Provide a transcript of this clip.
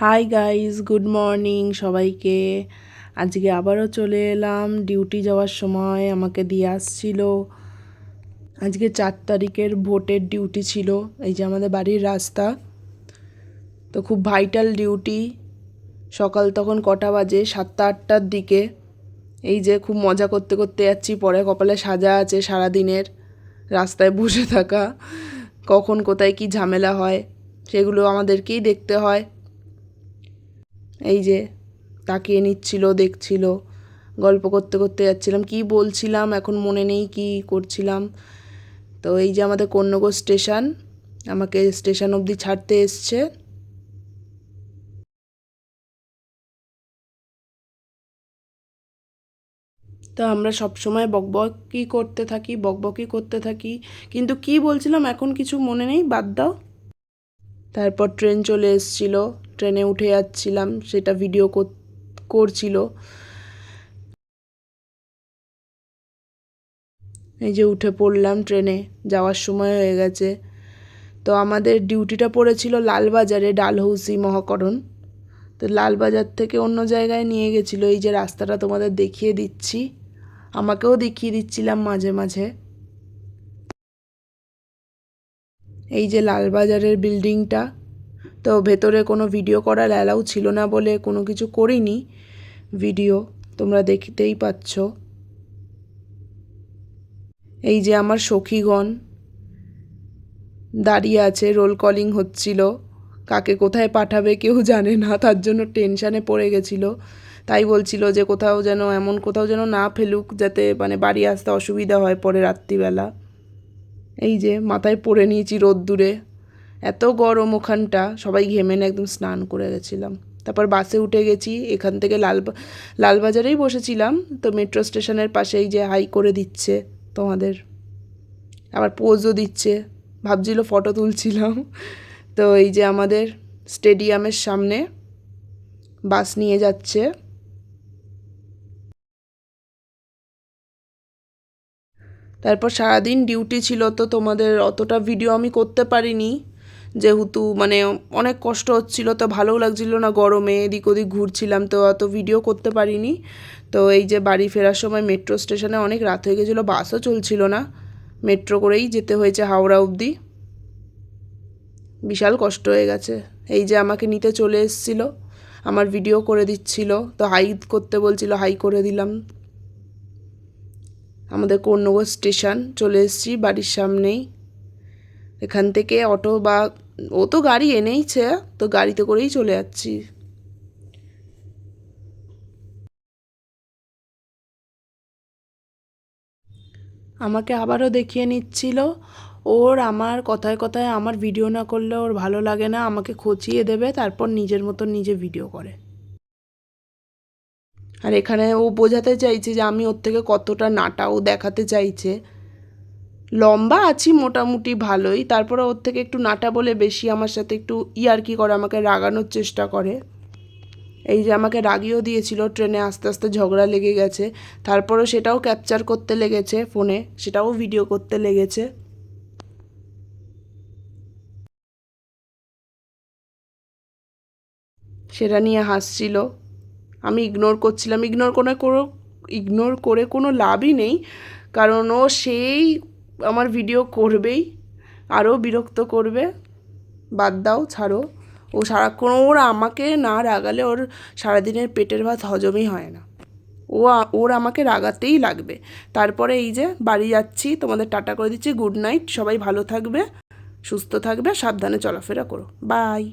Hi guys, good morning সবাইকে। আজকে আবারও চলে এলাম। ডিউটি যাওয়ার সময় আমাকে দিয়ে আসছিল। আজকে 4 তারিখের ভোটের ডিউটি ছিল। এই যে আমাদের বাড়ির রাস্তা, তো খুব ভাইটাল ডিউটি। সকাল তখন কটা বাজে, 7টা 8টার দিকে। এই যে খুব মজা করতে করতে যাচ্ছি, পরে কপালে সাজা আছে সারাদিনের রাস্তায় বসে থাকা। কখন কোথায় কি ঝামেলা হয় সেগুলো আমাদেরকেই দেখতে হয়। এই যে তাকিয়ে নিচ্ছিল, দেখছিল, গল্প করতে করতে যাচ্ছিলাম। কি বলছিলাম এখন মনে নেই কি করছিলাম। তো এই যে আমাদের কন্যগর স্টেশন, আমাকে স্টেশন অবধি ছাড়তে এসছে। তো আমরা সব সময় বকবকই করতে থাকি, কিন্তু কি বলছিলাম এখন কিছু মনে নেই, বাদ দাও। তারপর ট্রেন চলে এসছিল, ট্রেনে উঠে যাচ্ছিলাম, সেটা ভিডিও করছিল। এই যে উঠে পড়লাম ট্রেনে, যাওয়ার সময় হয়ে গেছে। তো আমাদের ডিউটিটা পড়েছিল লালবাজারে, ডালহৌসি মহাকরণ। তো লালবাজার থেকে অন্য জায়গায় নিয়ে গেছিলো। এই যে রাস্তাটা তোমাদের দেখিয়ে দিচ্ছি, আমাকেও দেখিয়ে দিচ্ছিলাম মাঝে মাঝে। এই যে লালবাজারের বিল্ডিংটা। তো ভেতরে কোনো ভিডিও করার অ্যালাউ ছিল না বলে কোনো কিছু করিনি ভিডিও, তোমরা দেখতেই পাচ্ছ। এই যে আমার সখীগণ দাঁড়িয়ে আছে, রোল কলিং হচ্ছিল। কাকে কোথায় পাঠাবে কেউ জানে না, তার জন্য টেনশানে পড়ে গেছিল। তাই বলছিল যে কোথাও যেন না ফেলুক, যাতে মানে বাড়ি আসতে অসুবিধা হয় পরে রাত্রিবেলা। এই যে মাথায় পরে নিয়েছি রোদ্দুরে, এত গরম ওখানটা, সবাই ঘেমে না একদম স্নান করে গেছিলাম। তারপর বাসে উঠে গেছি, এখান থেকে লালবাজারেই বসেছিলাম। তো মেট্রো স্টেশনের পাশেই যে হাই করে দিচ্ছে তোমাদের, আবার পোজও দিচ্ছে, ভাবছিল ফটো তুলছিলাম। তো এই যে আমাদের স্টেডিয়ামের সামনে বাস নিয়ে যাচ্ছে। তারপর সারাদিন ডিউটি ছিল, তো তোমাদের অতটা ভিডিও আমি করতে পারিনি, যেহেতু মানে অনেক কষ্ট হচ্ছিল, তো ভালোও লাগছিল না, গরমে এদিক ওদিক ঘুরছিলাম, তো অত ভিডিও করতে পারিনি। তো এই যে বাড়ি ফেরার সময় মেট্রো স্টেশনে অনেক রাত হয়ে গেছিলো, বাসও চলছিল না, মেট্রো করেই যেতে হয়েছে হাওড়া অবধি। বিশাল কষ্ট হয়ে গেছে। এই যে আমাকে নিতে চলে এসেছিলো, আমার ভিডিও করে দিচ্ছিল, তো হাই করতে বলছিল, হাই করে দিলাম। আমাদের কন্যগর স্টেশন চলে এসেছি, বাড়ির সামনেই। এখান থেকে অটো বা ও তো গাড়ি এনেইছে, তো গাড়িতে করেই চলে যাচ্ছি। আমাকে আবারও দেখিয়ে নিচ্ছিল। ওর আমার কথায় কথায় আমার ভিডিও না করলে ওর ভালো লাগে না, আমাকে খচিয়ে দেবে, তারপর নিজের মতো নিজে ভিডিও করে। আর এখানে ও বোঝাতে চাইছে যে আমি ওর থেকে কতটা নাটা, ও দেখাতে চাইছে। লম্বা আছি মোটামুটি ভালোই, তারপরে ওর থেকে একটু নাটা বলে বেশি আমার সাথে একটু ইয়ার্কি করে, আমাকে রাগানোর চেষ্টা করে। এই যে আমাকে রাগিয়েও দিয়েছিল, ট্রেনে আস্তে আস্তে ঝগড়া লেগে গেছে। তারপরেও সেটাও ক্যাপচার করতে লেগেছে ফোনে, সেটাও ভিডিও করতে লেগেছে। সেটা নিয়ে হাসছিল, আমি ইগনোর করছিলাম। ইগনোর করে কোনো লাভই নেই, কারণ ও সেই আমার ভিডিও করবেই, আরও বিরক্ত করবে। বাদ দাও, ছাড়ো। ও সারাক্ষণ, ওর আমাকে না রাগালে ওর সারাদিনের পেটের ভাত হজমই হয় না। ওর আমাকে রাগাতেই লাগবে। তারপরে এই যে বাড়ি যাচ্ছি, তোমাদের টাটা করে দিচ্ছি, গুড নাইট, সবাই ভালো থাকবে, সুস্থ থাকবে, সাবধানে চলাফেরা করো, বাই।